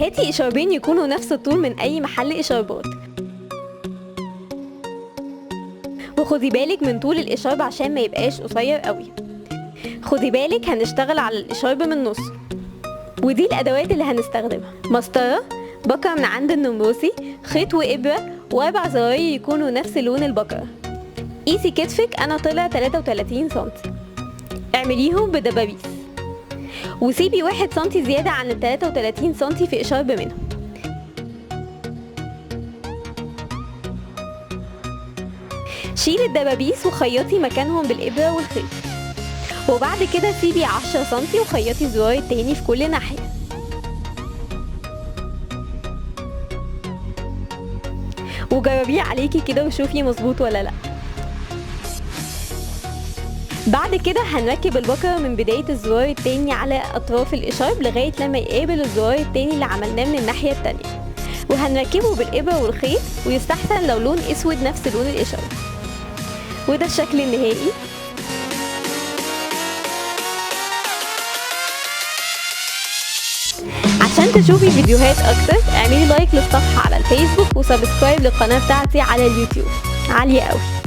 هاتي إشاربين يكونوا نفس الطول من أي محل إشاربات، وخدي بالك من طول الإشارب عشان ما يبقاش قصير قوي. خدي بالك هنشتغل على الإشارب من نص. ودي الأدوات اللي هنستخدمها: مسطرة، بكرة من عند النمروسي، خيط وإبرة، و4 زراير يكونوا نفس لون البكرة. قيسي كتفك، أنا طلع 33 سنتي، اعمليهم بدبابيس، وسيبي 1 سنتي زيادة عن ال 33 سنتي في إشارب منهم. شيلي الدبابيس وخيطي مكانهم بالإبرة والخيط، وبعد كده سيبي 10 سنتي وخيطي الزرار التاني في كل ناحية. وجربيه عليكي كده وشوفي مظبوط ولا لا. بعد كده هنركب البكرة من بداية الزرار التاني على أطراف الإشارب لغاية لما يقابل الزرار التاني اللي عملناه من الناحية التانية، وهنركبه بالإبرة والخيط، ويستحسن لو لون أسود نفس لون الإشارب. وده الشكل النهائي. عشان تشوفي فيديوهات أكتر اعملي لايك للصفحة على الفيسبوك وسبسكرايب للقناة بتاعتي على اليوتيوب. عالية قوي.